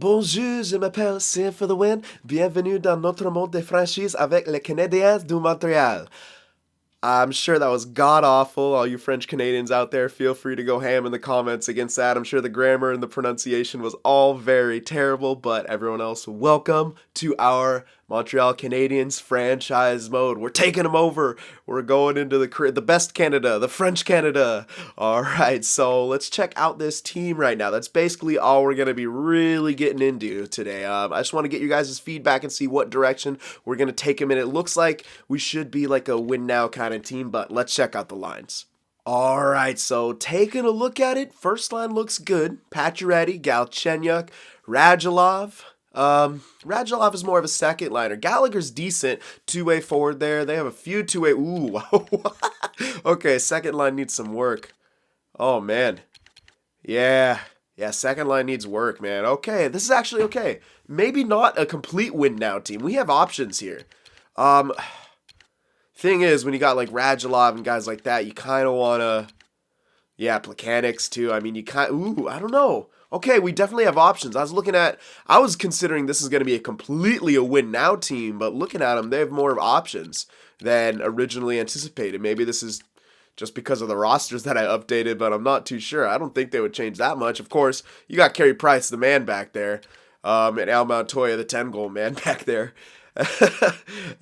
Bonjour, je m'appelle Sim for the win. Bienvenue dans notre monde des franchises avec les Canadiens de Montreal. I'm sure that was god awful. All you French Canadians out there, feel free to go ham in the comments against that. I'm sure the grammar and the pronunciation was all very terrible, but everyone else, welcome to our Montreal Canadiens franchise mode. We're taking them over. We're going into the best Canada, the French Canada. All right, so let's check out this team right now. That's basically all we're going to be really getting into today. I just want to get you guys' feedback and see what direction we're going to take them in. It looks like we should be like a win now kind of team, but let's check out the lines. All right, so taking a look at it, first line looks good. Pacioretty, Galchenyuk, Radulov. Radulov is more of a second liner. Gallagher's decent two-way forward there. They have a few two-way. Ooh, okay, second line needs some work. Oh man, yeah, second line needs work, man. Okay, this is actually okay. Maybe not a complete win now team. We have options here. Thing is, when you got like Radulov and guys like that, you kind of wanna, Plekanix too. I mean, I don't know. Okay, we definitely have options. I was considering this is going to be completely a win now team, but looking at them, they have more of options than originally anticipated. Maybe this is just because of the rosters that I updated, but I'm not too sure. I don't think they would change that much. Of course, you got Carey Price, the man back there, and Al Montoya, the 10-goal man back there.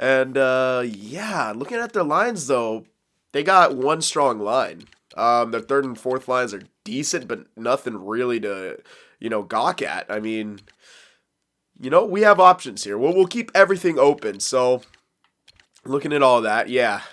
And, looking at their lines, though, they got one strong line. Their third and fourth lines are decent, but nothing really to, gawk at. I mean, we have options here. We'll keep everything open. So, looking at all that,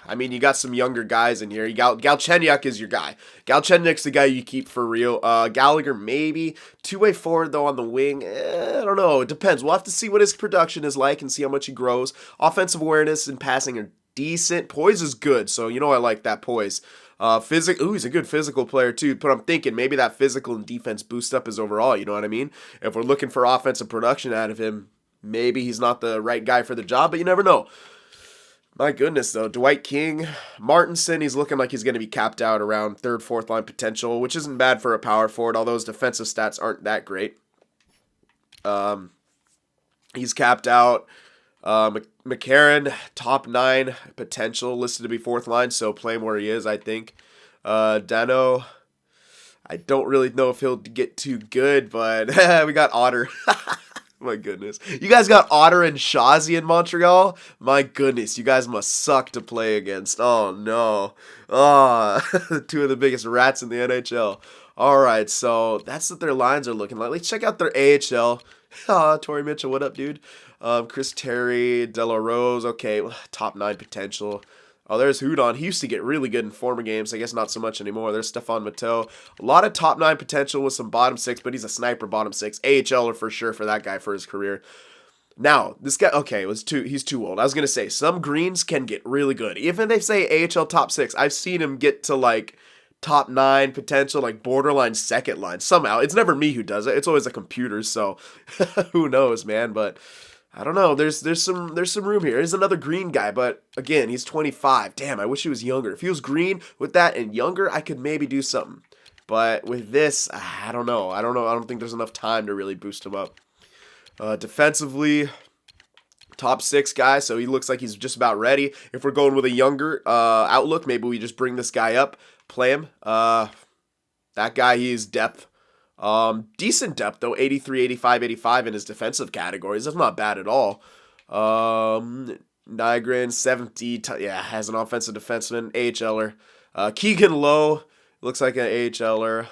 I mean, you got some younger guys in here. You got Galchenyuk is your guy. Galchenyuk's the guy you keep for real. Gallagher, maybe. Two-way forward, though, on the wing. I don't know. It depends. We'll have to see what his production is like and see how much he grows. Offensive awareness and passing are decent. Poise is good, so I like that poise. He's a good physical player too, but I'm thinking maybe that physical and defense boost up his overall, you know what I mean? If we're looking for offensive production out of him, maybe he's not the right guy for the job, but you never know. My goodness, though. Dwight King, Martinson, he's looking like he's going to be capped out around third, fourth line potential, which isn't bad for a power forward, although his defensive stats aren't that great. He's capped out. McCarron, top 9 potential, listed to be fourth line, so play him where he is, I think. Dano, I don't really know if he'll get too good, but we got Otter. My goodness. You guys got Otter and Shazi in Montreal? My goodness, you guys must suck to play against. Oh, no. Two of the biggest rats in the NHL. All right, so that's what their lines are looking like. Let's check out their AHL. Torrey Mitchell, what up, dude? Chris Terry, De La Rose, okay, top 9 potential. Oh, there's Hudon. He used to get really good in former games. I guess not so much anymore. There's Stefan Matteau. A lot of top 9 potential with some bottom 6, but he's a sniper bottom 6. AHLer for sure for that guy for his career. Now, this guy, okay, he's too old. I was going to say, some greens can get really good. Even if they say AHL top 6, I've seen him get to like top 9 potential, like borderline second line. Somehow. It's never me who does it. It's always a computer, so who knows, man, but I don't know. There's some room here. There's another green guy, but again, he's 25. Damn, I wish he was younger. If he was green with that and younger, I could maybe do something. But with this, I don't know. I don't think there's enough time to really boost him up. Defensively, top 6 guy, so he looks like he's just about ready. If we're going with a younger outlook, maybe we just bring this guy up, play him. That guy, he's depth. Decent depth though, 83, 85, 85 in his defensive categories. That's not bad at all. Nygren, 70, has an offensive defenseman, AHLer. Keegan Lowe, looks like an AHLer.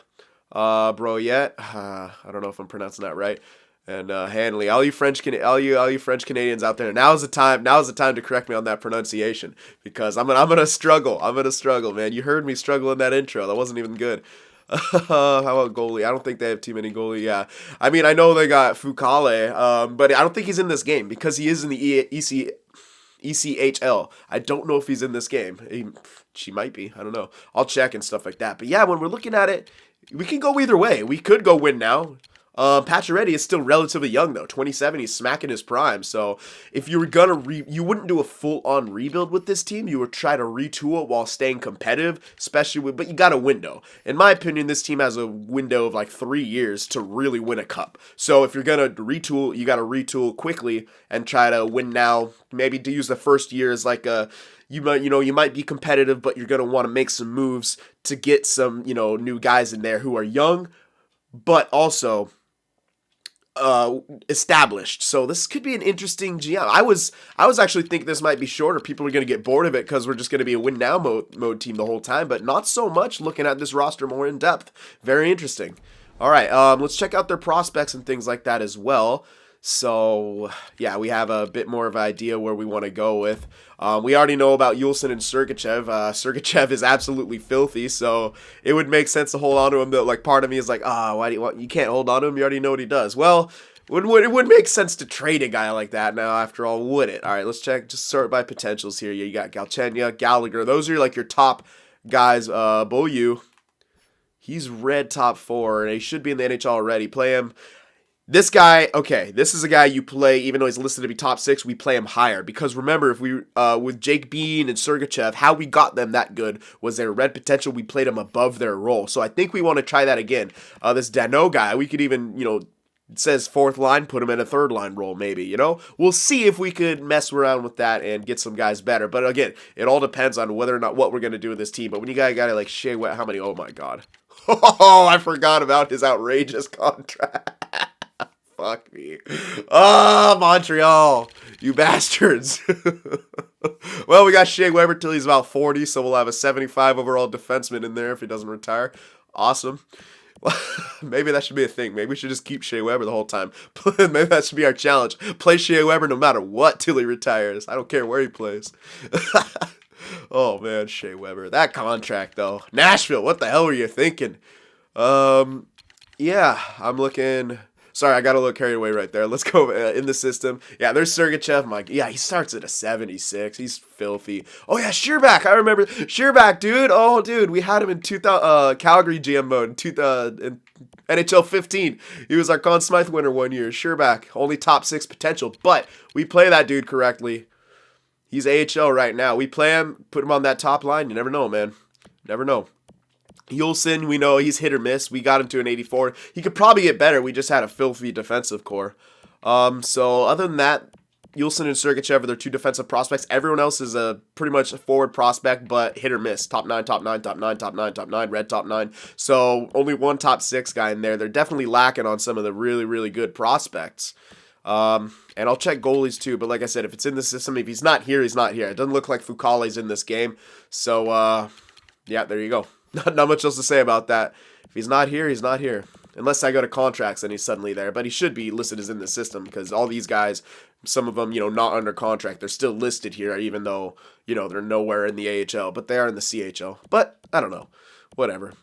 Broyette, I don't know if I'm pronouncing that right. And Hanley, all you French Canadians out there, now's the time to correct me on that pronunciation, because I'm gonna struggle. Man. You heard me struggle in that intro. That wasn't even good. How about goalie? I don't think they have too many goalie. Yeah, I mean, I know they got Foucault, but I don't think he's in this game because he is in the ECHL. I don't know if he's in this game. She might be. I don't know. I'll check and stuff like that. But yeah, when we're looking at it, we can go either way. We could go win now. Pacioretty is still relatively young though, 27. He's smacking his prime. So if you were gonna you wouldn't do a full-on rebuild with this team. You would try to retool it while staying competitive, especially with. But you got a window. In my opinion, this team has a window of like 3 years to really win a cup. So if you're gonna retool, you got to retool quickly and try to win now. Maybe to use the first year as like a. You might be competitive, but you're gonna want to make some moves to get some new guys in there who are young, but also established. So this could be an interesting GM. I was actually thinking this might be shorter. People are going to get bored of it because we're just going to be a win now mode team the whole time, but not so much looking at this roster more in depth. Very interesting. All right, let's check out their prospects and things like that as well. So, yeah, we have a bit more of an idea where we want to go with. We already know about Yulson and Sergachev. Sergachev is absolutely filthy, so it would make sense to hold on to him. Though, like, part of me is like, why do you can't hold on to him? You already know what he does. Well, it would make sense to trade a guy like that now, after all, would it? All right, let's check. Just sort by potentials here. You got Galchenyuk, Gallagher. Those are, like, your top guys. Beaulieu, he's red top 4, and he should be in the NHL already. Play him. This guy, okay, this is a guy you play, even though he's listed to be top 6, we play him higher. Because remember, if we, with Jake Bean and Sergachev, how we got them that good was their red potential, we played them above their role. So I think we want to try that again. This Dano guy, we could even, it says 4th line, put him in a 3rd line role, maybe, We'll see if we could mess around with that and get some guys better. But again, it all depends on whether or not what we're going to do with this team. But when you got a guy like Shea Wet, how many, oh my god. Oh, I forgot about his outrageous contract. Fuck me. Montreal. You bastards. Well, we got Shea Weber till he's about 40, so we'll have a 75 overall defenseman in there if he doesn't retire. Awesome. Maybe that should be a thing. Maybe we should just keep Shea Weber the whole time. Maybe that should be our challenge. Play Shea Weber no matter what till he retires. I don't care where he plays. Oh, man, Shea Weber. That contract, though. Nashville, what the hell were you thinking? Yeah, I'm looking... Sorry, I got a little carried away right there. Let's go in the system. Yeah, there's Sergachev. Yeah, he starts at a 76. He's filthy. Oh, yeah, Shearback. I remember Shearback, dude. Oh, dude, we had him in Calgary GM mode in NHL 15. He was our Conn Smythe winner one year. Shearback, only top 6 potential. But we play that dude correctly. He's AHL right now. We play him, put him on that top line. You never know, man. Never know. Yulson, we know he's hit or miss. We got him to an 84. He could probably get better. We just had a filthy defensive core. So other than that, Yulson and Sergachev are their 2 defensive prospects. Everyone else is pretty much a forward prospect, but hit or miss. Top 9, top 9, top 9, top 9, top 9, red top 9. So only one top 6 guy in there. They're definitely lacking on some of the really, really good prospects. And I'll check goalies too, but like I said, if it's in the system, if he's not here, he's not here. It doesn't look like Fucale's in this game. So, yeah, there you go. Not much else to say about that. If he's not here, he's not here. Unless I go to contracts and he's suddenly there. But he should be listed as in the system because all these guys, some of them, not under contract. They're still listed here even though, they're nowhere in the AHL. But they are in the CHL. But, I don't know. Whatever.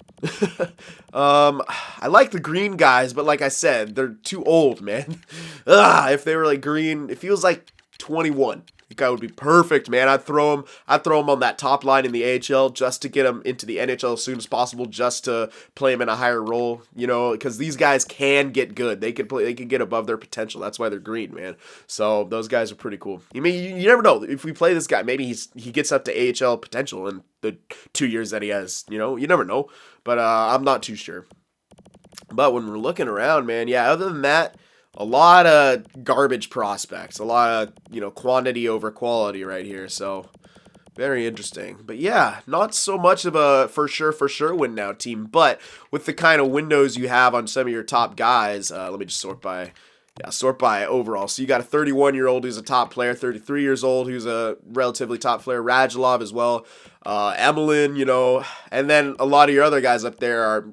I like the green guys, but like I said, they're too old, man. If they were like green, if he was like 21. The guy would be perfect, man. I'd throw him on that top line in the AHL just to get him into the NHL as soon as possible, just to play him in a higher role, because these guys can get good. They can get above their potential. That's why they're green, man. So those guys are pretty cool. You never know. If we play this guy, maybe he gets up to AHL potential in the 2 years that he has. You never know. But I'm not too sure. But when we're looking around, man, yeah, other than that, a lot of garbage prospects, a lot of, quantity over quality right here. So very interesting. But yeah, not so much of a for sure win now team. But with the kind of windows you have on some of your top guys, let me just sort by overall. So you got a 31-year-old who's a top player, 33 years old who's a relatively top player, Radulov as well, Emelin, and then a lot of your other guys up there are,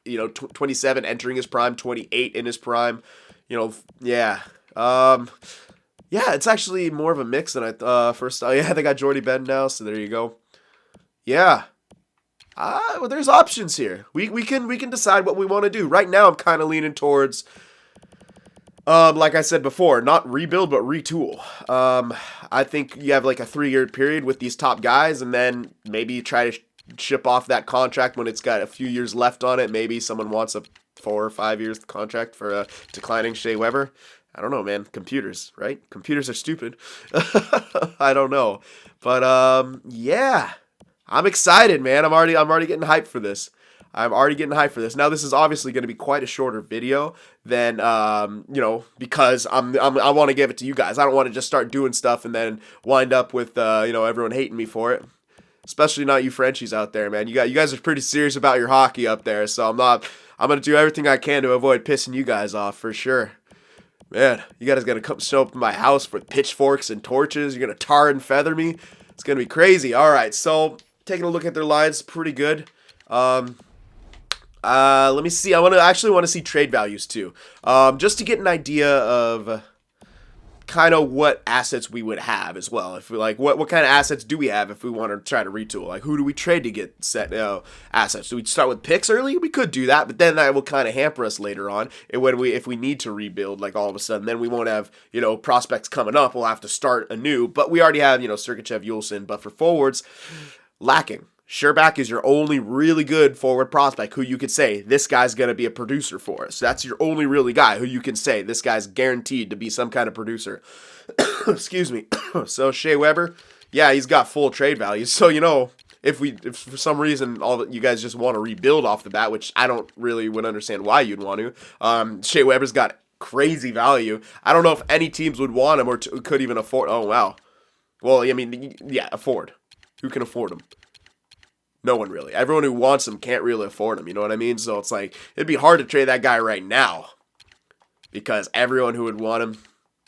27 entering his prime, 28 in his prime. Yeah. Yeah, it's actually more of a mix than I first thought. Yeah, they got Jordy Ben now, so there you go. Yeah. Well, there's options here. We can decide what we want to do. Right now, I'm kind of leaning towards, like I said before, not rebuild, but retool. I think you have like a 3-year period with these top guys, and then maybe try to ship off that contract when it's got a few years left on it. Maybe someone wants a 4 or 5 years contract for a declining Shea Weber. I don't know, man. Computers, right? Computers are stupid. I don't know. But yeah. I'm excited, man. I'm already getting hyped for this. I'm already getting hyped for this. Now, this is obviously going to be quite a shorter video than, because I want to give it to you guys. I don't want to just start doing stuff and then wind up with, everyone hating me for it. Especially not you Frenchies out there, man. You guys are pretty serious about your hockey up there, so I'm going to do everything I can to avoid pissing you guys off for sure. Man, you guys got to come show up in my house with pitchforks and torches. You're going to tar and feather me. It's going to be crazy. All right, so taking a look at their lines, pretty good. Let me see. I actually want to see trade values too, just to get an idea of kind of what assets we would have as well. If we what kind of assets do we have if we want to try to retool? Like, who do we trade to get set assets? Do we start with picks early? We could do that, but then that will kind of hamper us later on. And if we need to rebuild, like all of a sudden, then we won't have prospects coming up. We'll have to start anew. But we already have Sergachev, Yulson. But for forwards, lacking. Sherbak is your only really good forward prospect who you could say, this guy's going to be a producer for us. That's your only really guy who you can say, this guy's guaranteed to be some kind of producer. Excuse me. So Shea Weber, yeah, he's got full trade value. So, if for some reason you guys just want to rebuild off the bat, which I don't really would understand why you'd want to, Shea Weber's got crazy value. I don't know if any teams would want him or could even afford. Oh, wow. Well, I mean, yeah, afford. Who can afford him? No one really. Everyone who wants him can't really afford him, you know what I mean? So it's like, it'd be hard to trade that guy right now. Because everyone who would want him,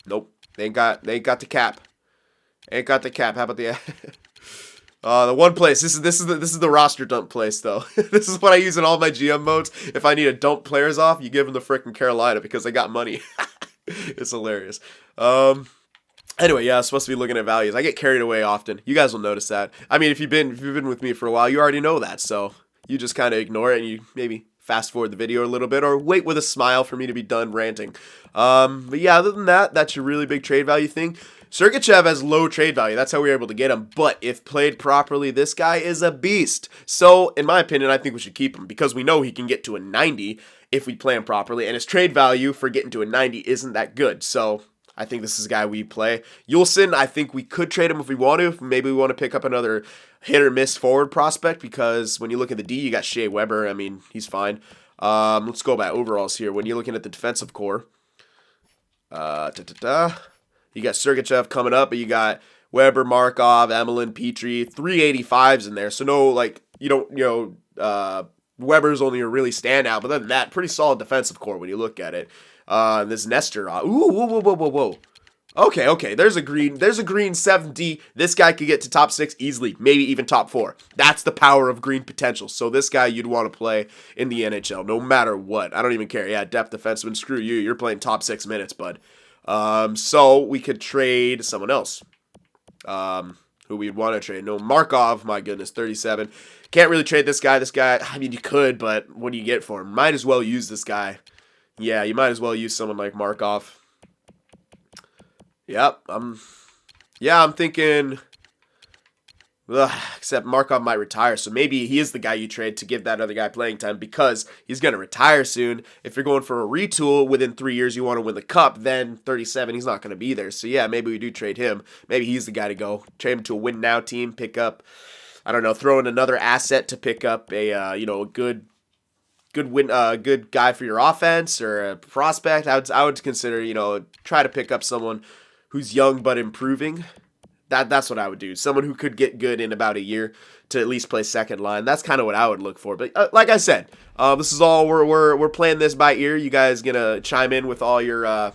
nope. They ain't got the cap. Ain't got the cap. How about the the one place, this is the roster dump place though. This is what I use in all my GM modes. If I need to dump players off, you give them to frickin' Carolina because they got money. It's hilarious. Anyway, yeah, I was supposed to be looking at values. I get carried away often. You guys will notice that. I mean, if you've been with me for a while, you already know that. So you just kind of ignore it and you maybe fast forward the video a little bit or wait with a smile for me to be done ranting. But yeah, other than that, that's your really big trade value thing. Sergachev has low trade value. That's how we were able to get him. But if played properly, this guy is a beast. So, in my opinion, I think we should keep him because we know he can get to a 90 if we play him properly. And his trade value for getting to a 90 isn't that good. So I think this is a guy we play. Yulson, I think we could trade him if we want to. Maybe we want to pick up another hit or miss forward prospect because when you look at the D, you got Shea Weber. I mean, he's fine. Let's go by overalls here. When you're looking at the defensive core, you got Sergachev coming up, but you got Weber, Markov, Emelin, Petrie, 385s in there. So Weber's only a really standout, but other than that, pretty solid defensive core when you look at it. This Nestor. Whoa. Okay. There's a green 70. This guy could get to top 6 easily, maybe even top 4. That's the power of green potential. So this guy you'd want to play in the NHL, no matter what. I don't even care. Yeah, depth defenseman. Screw you. You're playing top 6 minutes, bud. So we could trade someone else. Who we'd want to trade. No, Markov. My goodness, 37. Can't really trade this guy. I mean, you could, but what do you get for him? Might as well use this guy. Yeah, you might as well use someone like Markov. Yep, I'm thinking. Except Markov might retire, so maybe he is the guy you trade to give that other guy playing time because he's going to retire soon. If you're going for a retool within 3 years, you want to win the cup, then 37, he's not going to be there. So yeah, maybe we do trade him. Maybe he's the guy to go. Trade him to a win now team, pick up, I don't know, throw in another asset to pick up a good guy for your offense or a prospect. I would consider, try to pick up someone who's young but improving. That's what I would do. Someone who could get good in about a year to at least play second line. That's kind of what I would look for. But like I said, this is all we're playing this by ear. You guys gonna chime in with all your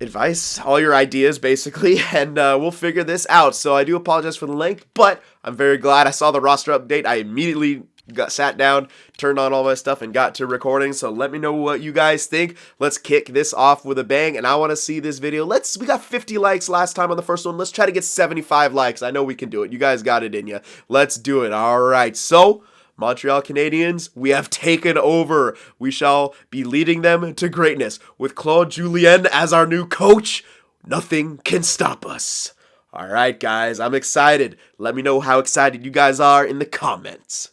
advice, all your ideas, basically, and we'll figure this out. So I do apologize for the length, but I'm very glad I saw the roster update. I immediately sat down, turned on all my stuff, and got to recording. So let me know what you guys think. Let's kick this off with a bang, and I want to see this video. We got 50 likes last time on the first one. Let's try to get 75 likes. I know we can do it. You guys got it in you. Let's do it. All right. So Montreal Canadiens, we have taken over. We shall be leading them to greatness. With Claude Julien as our new coach, nothing can stop us. All right, guys, I'm excited. Let me know how excited you guys are in the comments.